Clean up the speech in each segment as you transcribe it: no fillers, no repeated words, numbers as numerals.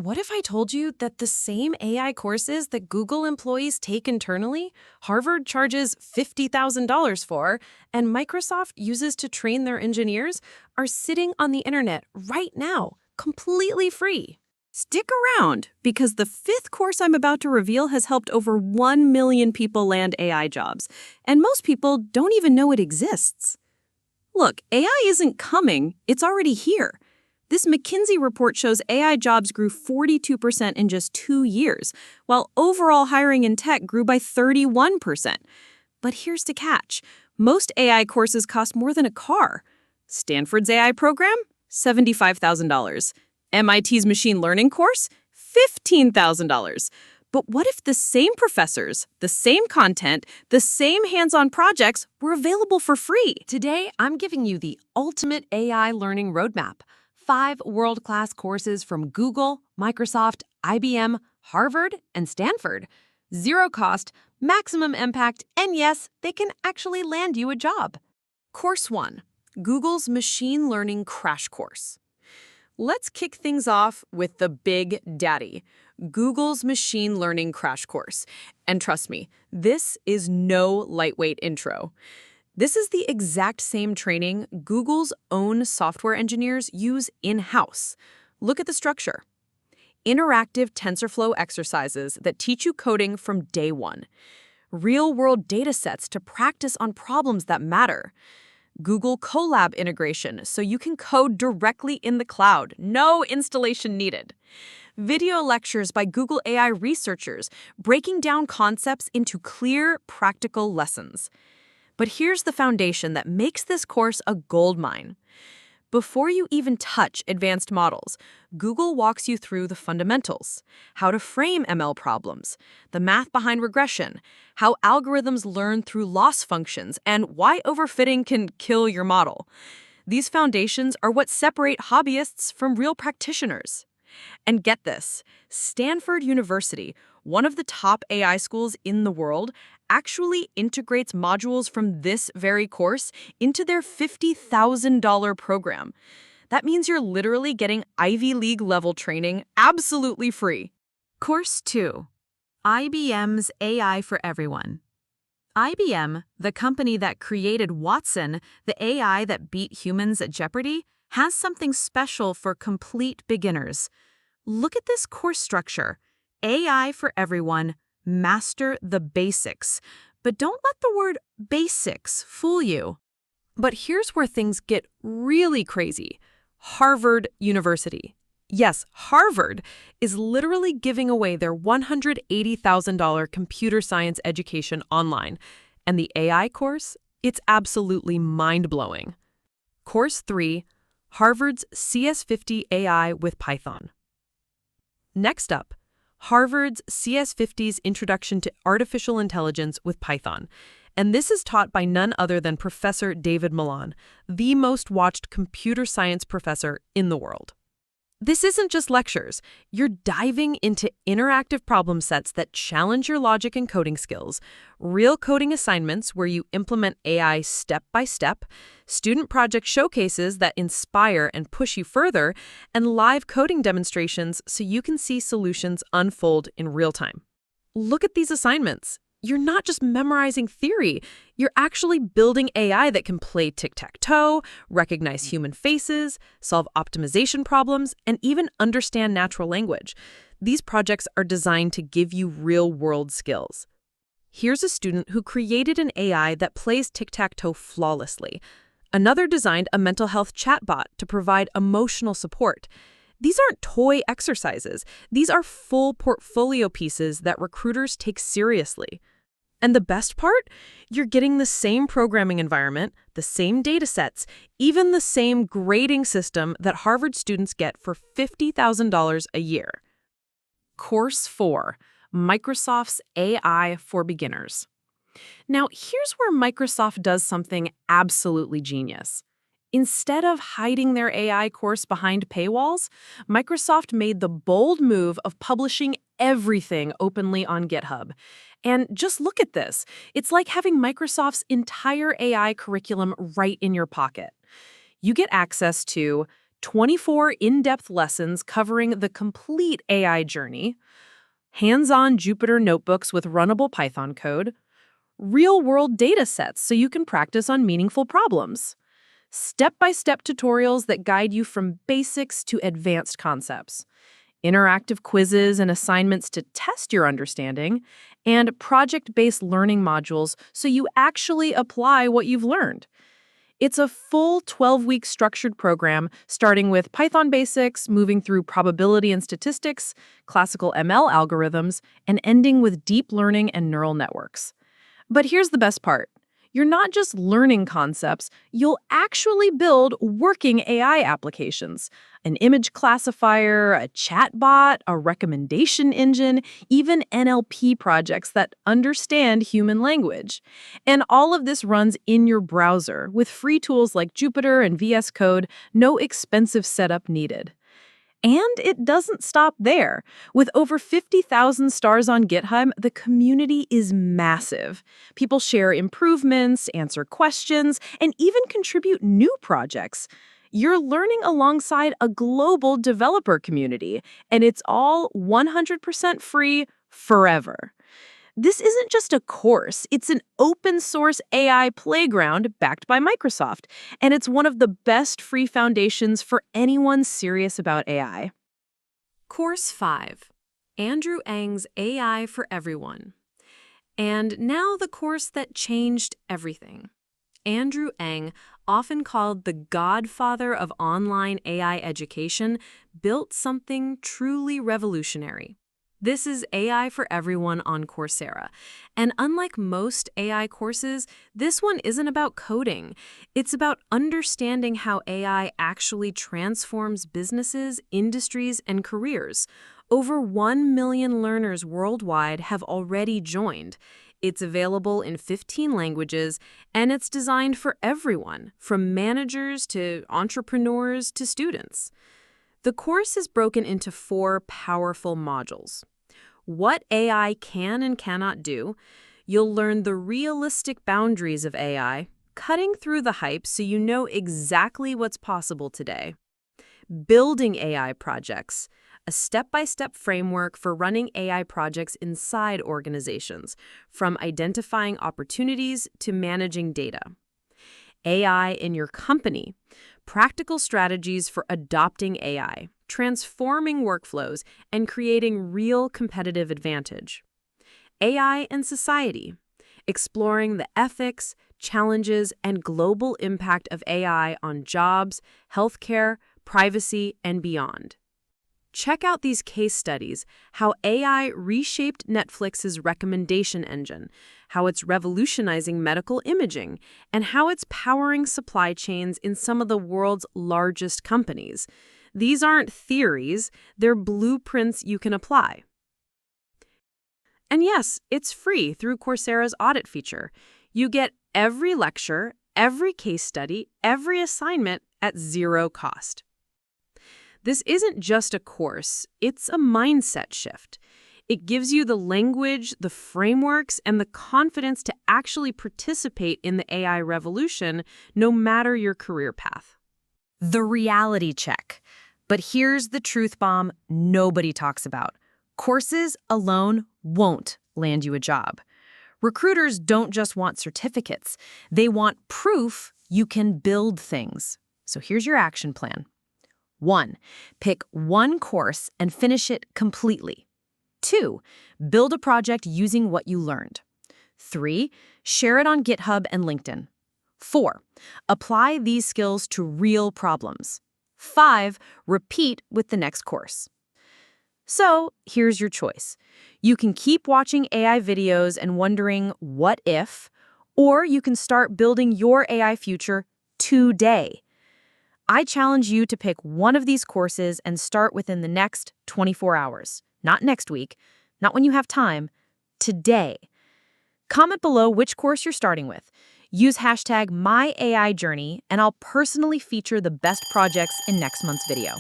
What if I told you that the same AI courses that Google employees take internally, Harvard charges $50,000 for, and Microsoft uses to train their engineers, are sitting on the internet right now, completely free? Stick around, because the fifth course I'm about to reveal has helped over 1 million people land AI jobs, and most people don't even know it exists. Look, AI isn't coming, it's already here. This McKinsey report shows AI jobs grew 42% in just 2 years, while overall hiring in tech grew by 31%. But here's the catch. Most AI courses cost more than a car. Stanford's AI program? $75,000. MIT's machine learning course? $15,000. But what if the same professors, the same content, the same hands-on projects were available for free? Today, I'm giving you the ultimate AI learning roadmap. 5 world-class courses from Google, Microsoft, IBM, Harvard, and Stanford. 0 cost, maximum impact, and yes, they can actually land you a job. Course 1, Google's Machine Learning Crash Course. Let's kick things off with the big daddy, Google's Machine Learning Crash Course. And trust me, this is no lightweight intro. This is the exact same training Google's own software engineers use in-house. Look at the structure. Interactive TensorFlow exercises that teach you coding from day one. Real-world data sets to practice on problems that matter. Google Colab integration so you can code directly in the cloud, no installation needed. Video lectures by Google AI researchers breaking down concepts into clear, practical lessons. But here's the foundation that makes this course a goldmine. Before you even touch advanced models, Google walks you through the fundamentals, how to frame ML problems, the math behind regression, how algorithms learn through loss functions, and why overfitting can kill your model. These foundations are what separate hobbyists from real practitioners. And get this, Stanford University, one of the top AI schools in the world, actually integrates modules from this very course into their $50,000 program. That means you're literally getting Ivy League level training absolutely free. Course 2, IBM's AI for Everyone. IBM, the company that created Watson, the AI that beat humans at Jeopardy, has something special for complete beginners. Look at this course structure. AI for Everyone, master the basics. But don't let the word basics fool you. But here's where things get really crazy. Harvard University. Yes, Harvard is literally giving away their $180,000 computer science education online. And the AI course? It's absolutely mind-blowing. Course 3, Harvard's CS50 AI with Python. Next up, Harvard's CS50's Introduction to Artificial Intelligence with Python. And this is taught by none other than Professor David Malan, the most watched computer science professor in the world. This isn't just lectures. You're diving into interactive problem sets that challenge your logic and coding skills, real coding assignments where you implement AI step by step, student project showcases that inspire and push you further, and live coding demonstrations so you can see solutions unfold in real time. Look at these assignments. You're not just memorizing theory, you're actually building AI that can play tic-tac-toe, recognize human faces, solve optimization problems, and even understand natural language. These projects are designed to give you real-world skills. Here's a student who created an AI that plays tic-tac-toe flawlessly. Another designed a mental health chatbot to provide emotional support. These aren't toy exercises. These are full portfolio pieces that recruiters take seriously. And the best part? You're getting the same programming environment, the same data sets, even the same grading system that Harvard students get for $50,000 a year. Course 4, Microsoft's AI for Beginners. Now, here's where Microsoft does something absolutely genius. Instead of hiding their AI course behind paywalls, Microsoft made the bold move of publishing everything openly on GitHub. And just look at this. It's like having Microsoft's entire AI curriculum right in your pocket. You get access to 24 in-depth lessons covering the complete AI journey, hands-on Jupyter notebooks with runnable Python code, real-world data sets so you can practice on meaningful problems, step-by-step tutorials that guide you from basics to advanced concepts, interactive quizzes and assignments to test your understanding, and project-based learning modules so you actually apply what you've learned. It's a full 12-week structured program starting with Python basics, moving through probability and statistics, classical ML algorithms, and ending with deep learning and neural networks. But here's the best part. You're not just learning concepts, you'll actually build working AI applications. An image classifier, a chatbot, a recommendation engine, even NLP projects that understand human language. And all of this runs in your browser with free tools like Jupyter and VS Code, no expensive setup needed. And it doesn't stop there. With over 50,000 stars on GitHub, the community is massive. People share improvements, answer questions, and even contribute new projects. You're learning alongside a global developer community, and it's all 100% free forever. This isn't just a course, it's an open source AI playground backed by Microsoft, and it's one of the best free foundations for anyone serious about AI. Course 5, Andrew Ng's AI for Everyone. And now the course that changed everything. Andrew Ng, often called the godfather of online AI education, built something truly revolutionary. This is AI for Everyone on Coursera. And unlike most AI courses, this one isn't about coding. It's about understanding how AI actually transforms businesses, industries, and careers. Over 1 million learners worldwide have already joined. It's available in 15 languages, and it's designed for everyone, from managers to entrepreneurs to students. The course is broken into 4 powerful modules. What AI can and cannot do. You'll learn the realistic boundaries of AI, cutting through the hype so you know exactly what's possible today. Building AI projects, a step-by-step framework for running AI projects inside organizations, from identifying opportunities to managing data. AI in your company, practical strategies for adopting AI, transforming workflows, and creating real competitive advantage. AI and society, exploring the ethics, challenges, and global impact of AI on jobs, healthcare, privacy, and beyond. Check out these case studies, how AI reshaped Netflix's recommendation engine, how it's revolutionizing medical imaging, and how it's powering supply chains in some of the world's largest companies. These aren't theories, they're blueprints you can apply. And yes, it's free through Coursera's audit feature. You get every lecture, every case study, every assignment at zero cost. This isn't just a course, it's a mindset shift. It gives you the language, the frameworks, and the confidence to actually participate in the AI revolution, no matter your career path. The reality check. But here's the truth bomb nobody talks about. Courses alone won't land you a job. Recruiters don't just want certificates. They want proof you can build things. So here's your action plan. 1. Pick one course and finish it completely. 2. Build a project using what you learned. 3. Share it on GitHub and LinkedIn. 4. Apply these skills to real problems. 5. Repeat with the next course. So here's your choice. You can keep watching AI videos and wondering what if, or you can start building your AI future today. I challenge you to pick one of these courses and start within the next 24 hours. Not next week, not when you have time, today. Comment below which course you're starting with. Use hashtag #MyAIJourney, and I'll personally feature the best projects in next month's video.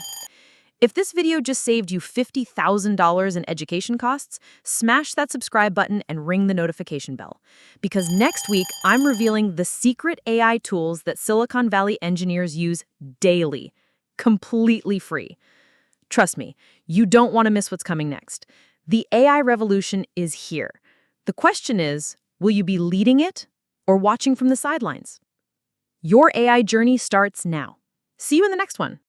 If this video just saved you $50,000 in education costs, smash that subscribe button and ring the notification bell. Because next week, I'm revealing the secret AI tools that Silicon Valley engineers use daily. completely free. Trust me, you don't want to miss what's coming next. The AI revolution is here. The question is, will you be leading it or watching from the sidelines? Your AI journey starts now. See you in the next one.